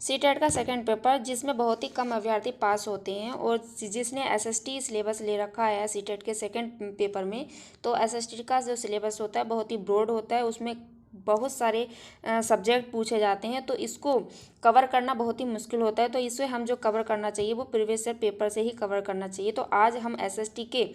CTET का second paper जिसमें बहुत ही कम अभ्यर्थी पास होते हैं और जिसने एसएसटी सिलेबस ले रखा है सीटेट के सेकंड पेपर में, तो एसएसटी का जो सिलेबस होता है बहुत ही ब्रॉड होता है, उसमें बहुत सारे सब्जेक्ट पूछे जाते हैं, तो इसको कवर करना बहुत ही मुश्किल होता है। तो इसे हम जो कवर करना चाहिए वो प्रीवियस ईयर पेपर से ही कवर करना चाहिए। तो आज हम एसएसटी के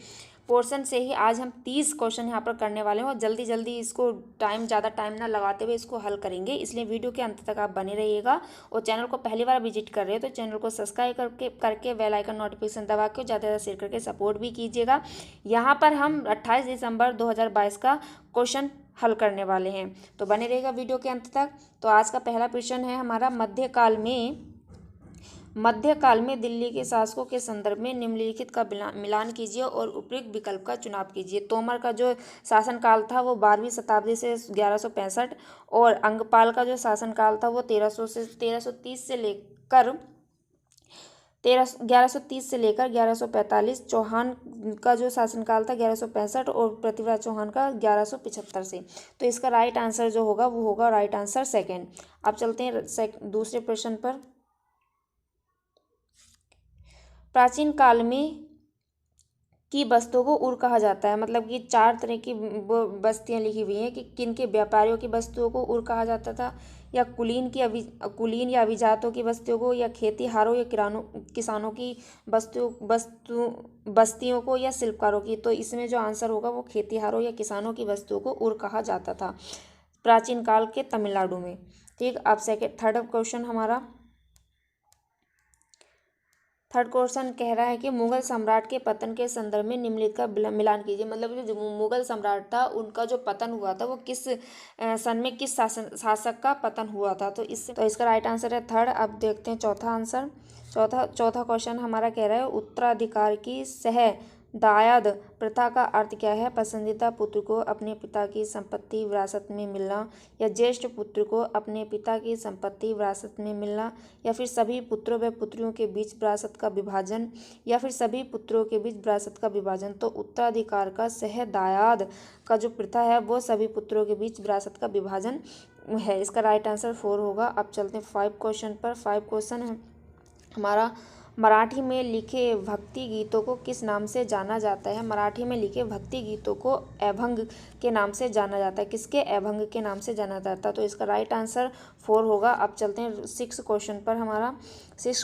पोर्शन से ही आज हम 30 क्वेश्चन यहाँ पर करने वाले हैं और जल्दी जल्दी इसको ज़्यादा टाइम ना लगाते हुए इसको हल करेंगे, इसलिए वीडियो के अंत तक आप बने रहिएगा। और चैनल को पहली बार विजिट कर रहे हो तो चैनल को सब्सक्राइब करके बेल आइकन नोटिफिकेशन दबा के ज़्यादा से ज़्यादा शेयर करके सपोर्ट भी कीजिएगा। यहाँ पर हम 28 दिसंबर 2022 का क्वेश्चन हल करने वाले हैं, तो बने रहेगा वीडियो के अंत तक। तो आज का पहला प्रश्न है हमारा, मध्यकाल में दिल्ली के शासकों के संदर्भ में निम्नलिखित का मिलान कीजिए और उपयुक्त विकल्प का चुनाव कीजिए। तोमर का जो शासनकाल था वो 12वीं शताब्दी से 1165 और अंगपाल का जो शासनकाल था वो 1130 से लेकर 1145। चौहान का जो शासनकाल था 1165 और पृथ्वीराज चौहान का 1175 से। तो इसका राइट आंसर जो होगा वो होगा राइट आंसर सेकेंड। अब चलते हैं दूसरे प्रश्न पर। प्राचीन काल में की बस्तियों को उर कहा जाता है, मतलब कि 4 तरह की बस्तियां लिखी हुई हैं कि किन के व्यापारियों की बस्तियों को उर कहा जाता था, या कुलीन या अभिजातों की बस्तियों को, या खेतीहारों या किसानों की बस्तियों को, या शिल्पकारों की। तो इसमें जो आंसर होगा वो खेतीहारों या किसानों की बस्तियों को उर कहा जाता था प्राचीन काल के तमिलनाडु में। ठीक, अब थर्ड क्वेश्चन हमारा, थर्ड क्वेश्चन कह रहा है कि मुगल सम्राट के पतन के संदर्भ में निम्नलिखित का मिलान कीजिए। मतलब जो मुगल सम्राट था उनका जो पतन हुआ था वो किस सन में किस शासक का पतन हुआ था। तो इसका राइट आंसर है थर्ड। अब देखते हैं चौथा आंसर। चौथा क्वेश्चन हमारा कह रहा है उत्तराधिकार की दायाद प्रथा का अर्थ क्या है। पसंदीदा पुत्र को अपने पिता की संपत्ति विरासत में मिलना, या ज्येष्ठ पुत्र को अपने पिता की संपत्ति विरासत में मिलना, या फिर सभी पुत्रों व पुत्रियों के बीच विरासत का विभाजन, या फिर सभी पुत्रों के बीच विरासत का विभाजन। तो उत्तराधिकार का दायाद का जो प्रथा है वो सभी पुत्रों के बीच विरासत का विभाजन है। इसका राइट आंसर 4 होगा। अब चलते हैं 5 क्वेश्चन पर। 5 क्वेश्चन है हमारा, मराठी में लिखे भक्ति गीतों को किस नाम से जाना जाता है। मराठी में लिखे भक्ति गीतों को अभंग के नाम से जाना जाता है। किसके अभंग के नाम से जाना जाता है। तो इसका राइट आंसर 4 होगा। अब चलते हैं 6 क्वेश्चन पर। हमारा 6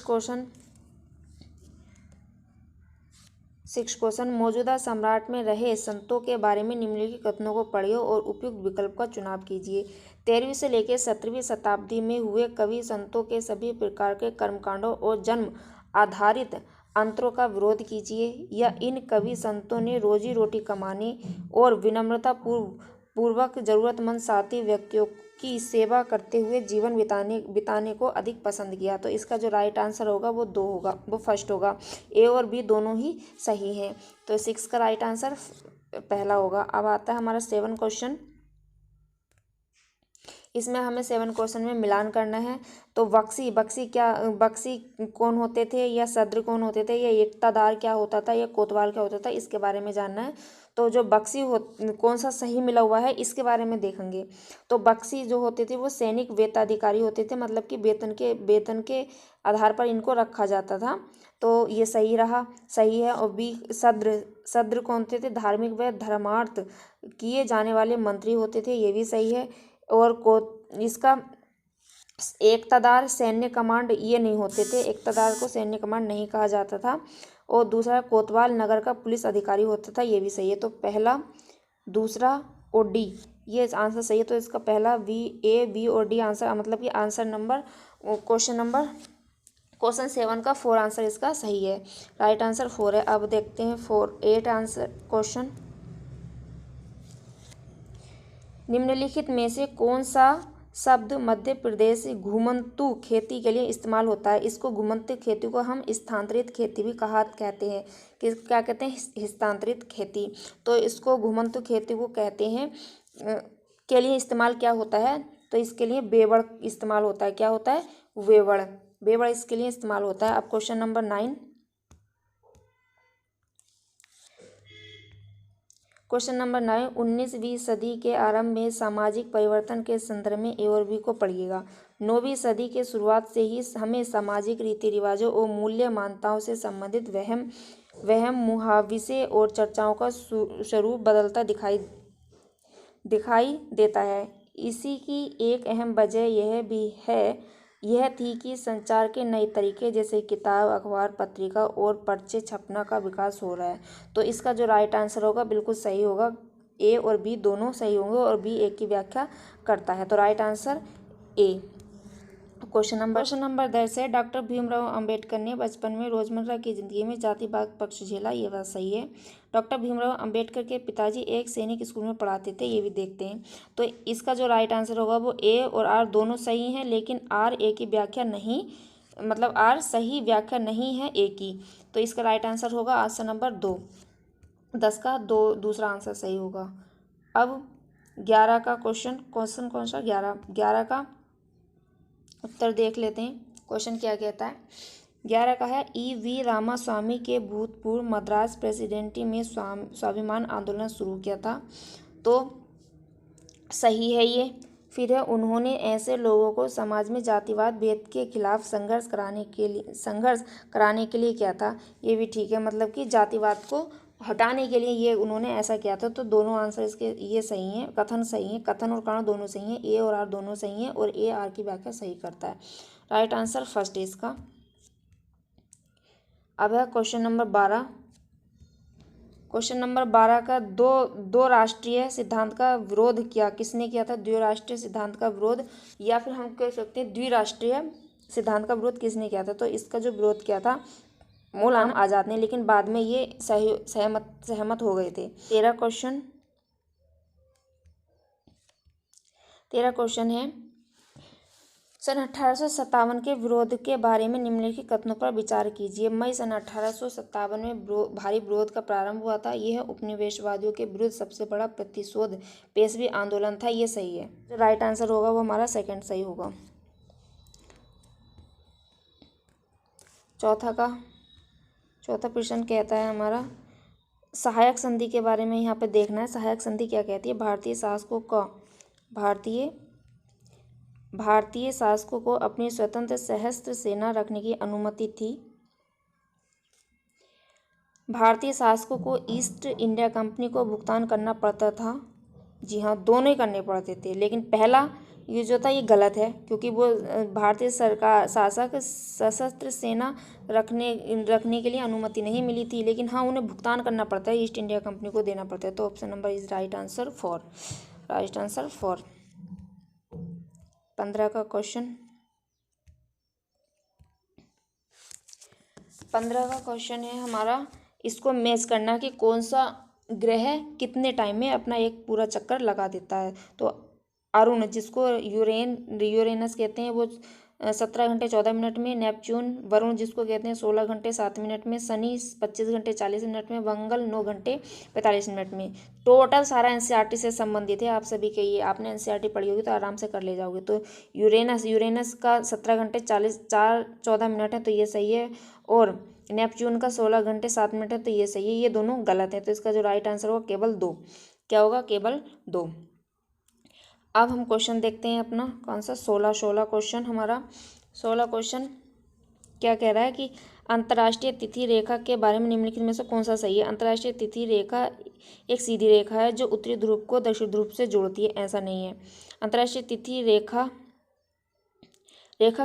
क्वेश्चन, मौजूदा सम्राट में रहे संतों के बारे में निम्नलिखित कथनों को पढ़िए और उपयुक्त विकल्प का चुनाव कीजिए। 13वीं से लेकर 17वीं शताब्दी में हुए कवि संतों के सभी प्रकार के कर्मकांडों और जन्म आधारित अंतरों का विरोध कीजिए, या इन कवि संतों ने रोजी रोटी कमाने और विनम्रता पूर्वक जरूरतमंद साथी व्यक्तियों की सेवा करते हुए जीवन बिताने को अधिक पसंद किया। तो इसका जो राइट आंसर होगा वो 2 होगा, वो फर्स्ट होगा। ए और बी दोनों ही सही हैं, तो 6 का राइट आंसर पहला होगा। अब आता है हमारा 7 क्वेश्चन। इसमें हमें 7 क्वेश्चन में मिलान करना है। तो बक्सी कौन होते थे, या सद्र कौन होते थे, या एकतादार क्या होता था, या कोतवाल क्या होता था, इसके बारे में जानना है। तो जो कौन सा सही मिला हुआ है इसके बारे में देखेंगे। तो बक्सी जो होते थे वो सैनिक वेतनाधिकारी होते थे, मतलब कि वेतन के आधार पर इनको रखा जाता था। तो ये सही है। और बी सद्र कौन थे, धार्मिक व धर्मार्थ किए जाने वाले मंत्री होते थे, ये भी सही है। और इसका एकतादार सैन्य कमांड ये नहीं होते थे, एकतादार को सैन्य कमांड नहीं कहा जाता था। और दूसरा कोतवाल नगर का पुलिस अधिकारी होता था, ये भी सही है। तो पहला, दूसरा और डी ये आंसर सही है। तो इसका पहला ए बी और डी आंसर, मतलब कि क्वेश्चन 7 का 4 आंसर इसका सही है। राइट आंसर 4 है। अब देखते हैं 8 आंसर क्वेश्चन। निम्नलिखित में से कौन सा शब्द मध्य प्रदेश घुमंतू खेती के लिए इस्तेमाल होता है। इसको घुमंतू खेती को हम स्थानांतरित खेती भी कहते हैं। क्या कहते हैं, स्थानांतरित खेती। तो इसको घुमंतू खेती को कहते हैं। के लिए इस्तेमाल क्या होता है, तो इसके लिए बेवड़ इस्तेमाल होता है। क्या होता है, बेवड़ इसके लिए इस्तेमाल होता है। अब क्वेश्चन नंबर 9। क्वेश्चन नंबर 9, 19वीं सदी के आरंभ में सामाजिक परिवर्तन के संदर्भ में ए और बी को पढ़िएगा। 9वीं सदी के शुरुआत से ही हमें सामाजिक रीति रिवाजों और मूल्य मान्यताओं से संबंधित वहम मुहावसे और चर्चाओं का स्वरूप बदलता दिखाई देता है। इसी की एक अहम वजह यह थी कि संचार के नए तरीके जैसे किताब, अखबार, पत्रिका और पर्चे छपना का विकास हो रहा है। तो इसका जो राइट आंसर होगा बिल्कुल सही होगा, ए और बी दोनों सही होंगे और बी ए की व्याख्या करता है। तो right answer A. Question number 10 है, डॉक्टर भीमराव अंबेडकर ने बचपन में रोजमर्रा की जिंदगी में जातिवाद पक्ष झेला, ये बात सही है। डॉक्टर भीमराव अंबेडकर के पिताजी एक सैनिक स्कूल में पढ़ाते थे, ये भी देखते हैं। तो इसका जो राइट आंसर होगा वो ए और आर दोनों सही हैं, लेकिन आर ए की व्याख्या नहीं, मतलब आर सही व्याख्या नहीं है ए की। तो इसका राइट आंसर होगा आंसर नंबर 2। 10 का दूसरा आंसर सही होगा। अब 11 का क्वेश्चन कौन सा 11 का उत्तर देख लेते हैं। क्वेश्चन क्या कहता है। 11 का है, E.V. रामास्वामी के भूतपूर्व मद्रास प्रेसिडेंसी में स्वाभिमान आंदोलन शुरू किया था। तो सही है ये। फिर है, उन्होंने ऐसे लोगों को समाज में जातिवाद भेद के खिलाफ संघर्ष कराने के लिए किया था, ये भी ठीक है, मतलब कि जातिवाद को हटाने के लिए ये उन्होंने ऐसा किया था। तो दोनों आंसर इसके ये सही हैं, कथन सही है, कथन और कारण दोनों सही हैं, ए और आर दोनों सही हैं और ए आर की व्याख्या सही करता है। राइट आंसर फर्स्ट है इसका। अब है क्वेश्चन नंबर 12। क्वेश्चन नंबर 12 का दो राष्ट्रीय सिद्धांत का विरोध किसने किया था। द्विराष्ट्रीय सिद्धांत का विरोध, या फिर हम कह सकते हैं द्विराष्ट्रीय सिद्धांत का विरोध किसने किया था। तो इसका जो विरोध किया था मौलाना आज़ाद ने, लेकिन बाद में ये सहमत हो गए थे। 13 क्वेश्चन है, सन 1857 के विरोध के बारे में निम्नलिखित कथनों पर विचार कीजिए। मई सन 1857 में भारी विरोध का प्रारंभ हुआ था। यह उपनिवेशवादियों के विरुद्ध सबसे बड़ा प्रतिशोध पेशवी आंदोलन था, ये सही है। जो राइट आंसर होगा वो हमारा सेकंड सही होगा। चौथा प्रश्न कहता है हमारा, सहायक संधि के बारे में यहाँ पे देखना है। सहायक संधि क्या कहती है। भारतीय शासकों को अपनी स्वतंत्र सशस्त्र सेना रखने की अनुमति थी। भारतीय शासकों को ईस्ट इंडिया कंपनी को भुगतान करना पड़ता था। जी हाँ, दोनों ही करने पड़ते थे, लेकिन पहला ये जो था ये गलत है, क्योंकि वो भारतीय शासक सशस्त्र सेना रखने के लिए अनुमति नहीं मिली थी, लेकिन हाँ उन्हें भुगतान करना पड़ता है, ईस्ट इंडिया कंपनी को देना पड़ता है। तो option number is right answer 4। 15 का क्वेश्चन है हमारा, इसको मैच करना कि कौन सा ग्रह कितने टाइम में अपना एक पूरा चक्कर लगा देता है। तो अरुण, जिसको यूरेनस कहते हैं, वो 17 घंटे 14 मिनट में। नेपच्यून, वरुण जिसको कहते हैं 16 घंटे 7 मिनट में। शनि 25 घंटे 40 मिनट में। मंगल 9 घंटे 45 मिनट में। टोटल सारा एनसीईआरटी से संबंधित है, आप सभी के ये आपने एनसीईआरटी पढ़ी होगी तो आराम से कर ले जाओगे। तो यूरेनस का 17 घंटे 14 मिनट है, तो ये सही है। और नेपच्यून का 16 घंटे 7 मिनट है, तो ये सही है। ये दोनों गलत है, तो इसका जो राइट आंसर होगा केवल 2। क्या होगा, केवल 2। अब हम क्वेश्चन देखते हैं अपना कौन सा 16 क्वेश्चन हमारा। 16 क्वेश्चन क्या कह रहा है कि अंतर्राष्ट्रीय तिथि रेखा के बारे में निम्नलिखित में से कौन सा सही है। अंतर्राष्ट्रीय तिथि रेखा एक सीधी रेखा है जो उत्तरी ध्रुव को दक्षिण ध्रुव से जोड़ती है, ऐसा नहीं है। अंतर्राष्ट्रीय तिथि रेखा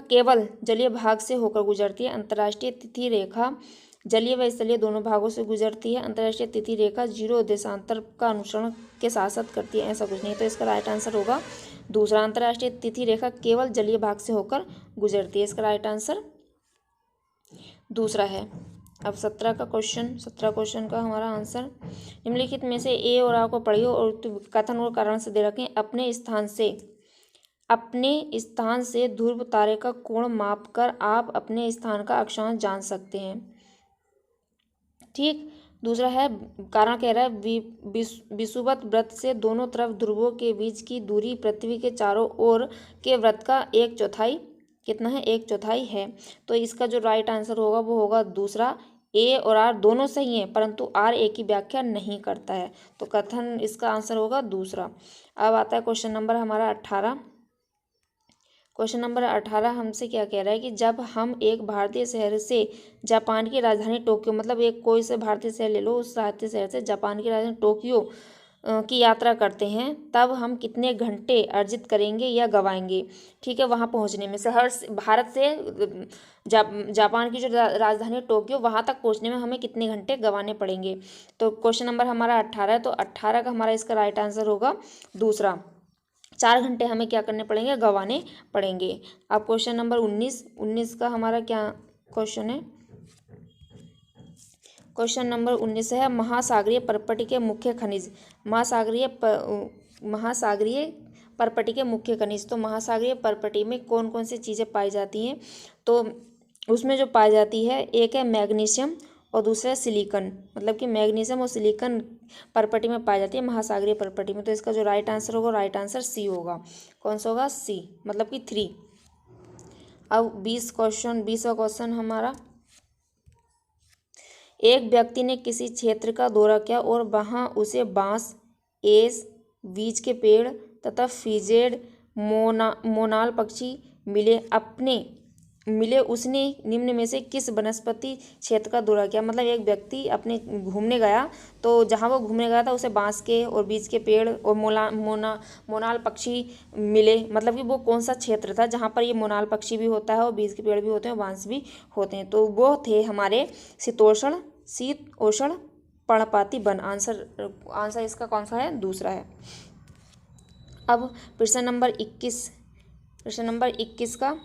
केवल जलीय भाग से होकर गुजरती है। अंतर्राष्ट्रीय तिथि रेखा जलीय व स्थलीय दोनों भागों से गुजरती है। अंतर्राष्ट्रीय तिथि रेखा 0 देशांतर का अनुसरण के साथ साथ करती है, ऐसा कुछ नहीं। तो इसका राइट आंसर होगा दूसरा। अंतर्राष्ट्रीय तिथि रेखा केवल जलीय भाग से होकर गुजरती है, इसका राइट आंसर दूसरा है। अब 17 क्वेश्चन का हमारा आंसर, निम्नलिखित में से ए और आ को पढ़िए और कथन और कारण से दे रखें। अपने स्थान से ध्रुव तारे का कोण मापकर आप अपने स्थान का अक्षांश जान सकते हैं। ठीक। दूसरा है, कारण कह रहा है विषुवत वृत्त से दोनों तरफ ध्रुवों के बीच की दूरी पृथ्वी के चारों ओर के वृत्त का 1/4 कितना है, 1/4 है। तो इसका जो राइट आंसर होगा वो होगा दूसरा। ए और आर दोनों सही हैं, परंतु आर ए की व्याख्या नहीं करता है, तो कथन इसका आंसर होगा दूसरा। अब आता है क्वेश्चन नंबर हमारा 18। क्वेश्चन नंबर 18 हमसे क्या कह रहा है कि जब हम एक भारतीय शहर से जापान की राजधानी टोक्यो, मतलब एक कोई से भारतीय शहर ले लो, उस भारतीय शहर से जापान की राजधानी टोक्यो की यात्रा करते हैं, तब हम कितने घंटे अर्जित करेंगे या गवाएंगे। ठीक है, वहाँ पहुँचने में शहर भारत से जापान की जो राजधानी टोक्यो, वहाँ तक पहुँचने में हमें कितने घंटे गंवाने पड़ेंगे। तो क्वेश्चन नंबर हमारा 18 है, तो 18 का हमारा इसका राइट आंसर होगा दूसरा। 4 घंटे हमें क्या करने पड़ेंगे, गंवाने पड़ेंगे। अब क्वेश्चन नंबर 19 का हमारा क्या क्वेश्चन है। क्वेश्चन नंबर 19 है महासागरीय परपटी के मुख्य खनिज। महासागरीय परपटी के मुख्य खनिज। तो महासागरीय परपटी में कौन कौन सी चीज़ें पाई जाती हैं, तो उसमें जो पाई जाती है, एक है मैग्नीशियम और दूसरा है सिलिकॉन, मतलब कि मैग्नीशियम और सिलिकॉन परपटी में पाई जाती है महासागरीय परपटी में। तो इसका जो राइट आंसर होगा, राइट आंसर सी होगा। कौन सा होगा, सी, मतलब कि 3। अब 20वां क्वेश्चन हमारा, एक व्यक्ति ने किसी क्षेत्र का दौरा किया और वहां उसे बांस, एस, बीज के पेड़ तथा फिजेड मोनाल पक्षी मिले। उसने निम्न में से किस वनस्पति क्षेत्र का दौरा किया। मतलब एक व्यक्ति अपने घूमने गया, तो जहाँ वो घूमने गया था उसे बांस के और बीज के पेड़ और मोनाल पक्षी मिले। मतलब कि वो कौन सा क्षेत्र था जहाँ पर ये मोनाल पक्षी भी होता है और बीज के पेड़ भी होते हैं और बांस भी होते हैं। तो वो थे हमारे शीतोष्ण पर्णपाती वन। आंसर इसका कौन सा है, दूसरा है। अब प्रश्न नंबर 21 का,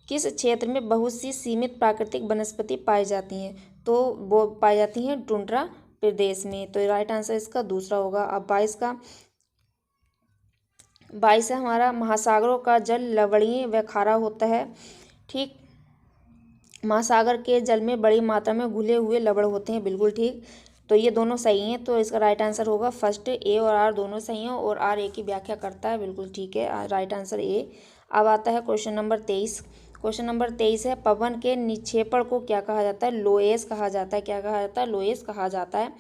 किस क्षेत्र में बहुत सी सीमित प्राकृतिक वनस्पति पाई जाती हैं। तो वो पाई जाती हैं टुंड्रा प्रदेश में। तो राइट आंसर इसका दूसरा होगा। अब 22 है हमारा, महासागरों का जल लवणीय व खारा होता है। ठीक, महासागर के जल में बड़ी मात्रा में घुले हुए लवण होते हैं, बिल्कुल ठीक। तो ये दोनों सही हैं, तो इसका राइट आंसर होगा फर्स्ट। ए और आर दोनों सही हैं और आर ए की व्याख्या करता है, बिल्कुल ठीक है, राइट आंसर ए। अब आता है क्वेश्चन नंबर 23। क्वेश्चन नंबर 23 है पवन के निक्षेपण को क्या कहा जाता है, लोएस कहा जाता है। क्या कहा जाता है, लोएस कहा जाता है।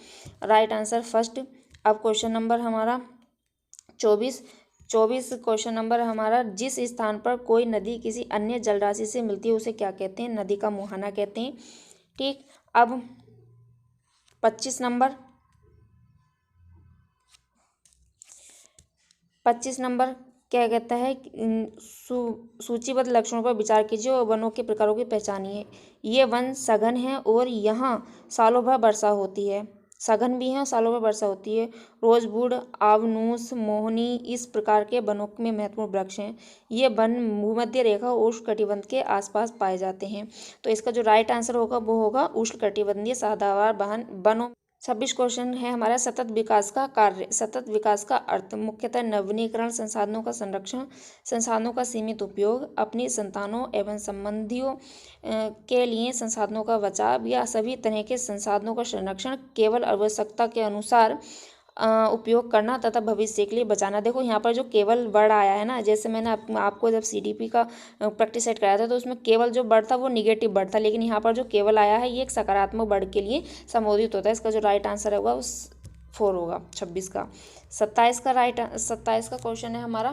Right answer first. अब क्वेश्चन नंबर हमारा 24 क्वेश्चन नंबर हमारा, जिस स्थान पर कोई नदी किसी अन्य जलराशि से मिलती है उसे क्या कहते हैं, नदी का मुहाना कहते हैं। ठीक, अब 25 नंबर क्या कहता है, सूचीबद्ध लक्षणों पर विचार कीजिए और वनों के प्रकारों की पहचानिए। ये वन सघन है और यहाँ सालों भर वर्षा होती है। सघन भी है और सालों भर वर्षा होती है। रोजवुड, आवनूस, मोहनी इस प्रकार के वनों में महत्वपूर्ण वृक्ष हैं। ये वन भूमध्य रेखा और उष्णकटिबंध के आसपास पाए जाते हैं। तो इसका जो राइट आंसर होगा वो होगा उष्णकटिबंधीय सदाबहार वनों। 26 क्वेश्चन है हमारा, सतत विकास का कार्य। सतत विकास का अर्थ मुख्यतः नवीनीकरण, संसाधनों का संरक्षण, संसाधनों का सीमित उपयोग, अपनी संतानों एवं संबंधियों के लिए संसाधनों का बचाव या सभी तरह के संसाधनों का संरक्षण, केवल आवश्यकता के अनुसार उपयोग करना तथा भविष्य के लिए बचाना। देखो यहाँ पर जो केवल वर्ड आया है ना, जैसे मैंने आपको जब सीडीपी का प्रैक्टिस सेट कराया था तो उसमें केवल जो वर्ड था वो निगेटिव वर्ड था, लेकिन यहाँ पर जो केवल आया है ये एक सकारात्मक वर्ड के लिए संबोधित होता है। इसका जो राइट आंसर होगा उस 4 होगा 26 का। 27 का क्वेश्चन है हमारा,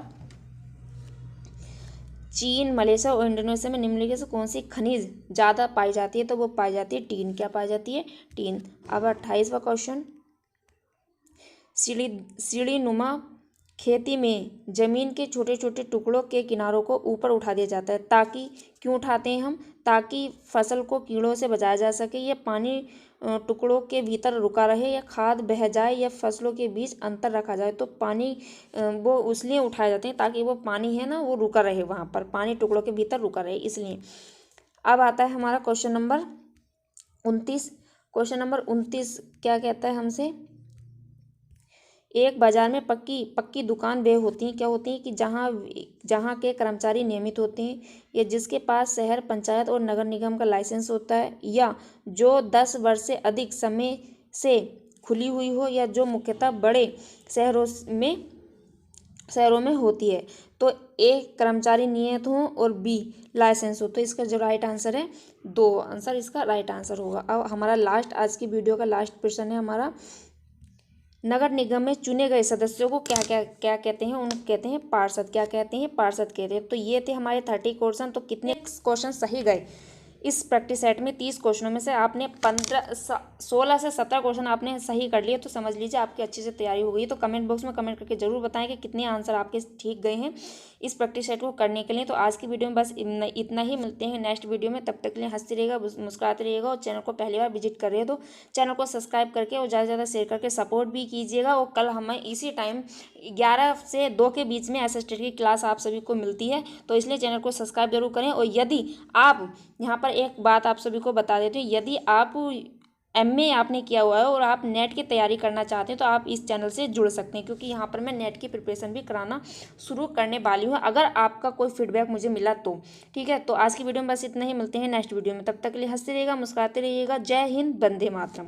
चीन, मलेशिया और इंडोनेशिया में निम्नलिखित से कौन सी खनिज ज़्यादा पाई जाती है, तो वो पाई जाती है टीन। क्या पाई जाती है, टीन। अब 28वां क्वेश्चन, सीढ़ीनुमा खेती में जमीन के छोटे छोटे टुकड़ों के किनारों को ऊपर उठा दिया जाता है, ताकि क्यों उठाते हैं हम, ताकि फसल को कीड़ों से बचाया जा सके, या पानी टुकड़ों के भीतर रुका रहे, या खाद बह जाए, या फसलों के बीच अंतर रखा जाए। तो पानी वो इसलिए उठाए जाते हैं ताकि वो पानी है ना वो रुका रहे, वहाँ पर पानी टुकड़ों के भीतर रुका रहे, इसलिए। अब आता है हमारा क्वेश्चन नंबर 29। क्वेश्चन नंबर 29 क्या कहता है हमसे, एक बाजार में पक्की दुकान वे होती हैं, क्या होती हैं कि जहाँ के कर्मचारी नियमित होते हैं, या जिसके पास शहर पंचायत और नगर निगम का लाइसेंस होता है, या जो 10 वर्ष से अधिक समय से खुली हुई हो, या जो मुख्यतः बड़े शहरों में होती है। तो ए कर्मचारी नियमित हो और बी लाइसेंस हो। तो इसका जो राइट आंसर है 2 आंसर इसका राइट आंसर होगा। अब हमारा लास्ट, आज की वीडियो का लास्ट प्रश्न है हमारा, नगर निगम में चुने गए सदस्यों को क्या क्या क्या कहते हैं, उनको कहते हैं पार्षद। क्या कहते हैं? पार्षद कहते हैं। तो ये थे हमारे 30 क्वेश्चन। तो कितने क्वेश्चन सही गए इस प्रैक्टिस सेट में? 30 क्वेश्चनों में से आपने 16 से 17 क्वेश्चन आपने सही कर लिए। तो समझ लीजिए आपकी अच्छे से तैयारी हो गई। तो कमेंट बॉक्स में कमेंट करके जरूर बताएं कि कितने आंसर आपके ठीक गए हैं इस प्रैक्टिस सेट को करने के लिए। तो आज की वीडियो में बस इतना ही। मिलते हैं नेक्स्ट वीडियो में। तब तक के लिए हंसते रहिएगा, मुस्कुराते रहिएगा, और चैनल को पहली बार विजिट कर रहे हो तो चैनल को सब्सक्राइब करके और ज़्यादा से ज़्यादा शेयर करके सपोर्ट भी कीजिएगा। और कल हमें इसी टाइम 11 से 2 के बीच में एसएसटी की क्लास आप सभी को मिलती है। तो इसलिए चैनल को सब्सक्राइब जरूर करें। और यदि आप, यहाँ पर एक बात आप सभी को बता देते हैं, यदि आप एमए आपने किया हुआ है और आप नेट की तैयारी करना चाहते हैं तो आप इस चैनल से जुड़ सकते हैं, क्योंकि यहाँ पर मैं नेट की प्रिपरेशन भी कराना शुरू करने वाली हूँ, अगर आपका कोई फीडबैक मुझे मिला तो। ठीक है, तो आज की वीडियो में बस इतना ही। मिलते हैं नेक्स्ट वीडियो में। तब तक के लिए हंसते रहिएगा, मुस्कुराते रहिएगा। जय हिंद, वंदे मातरम।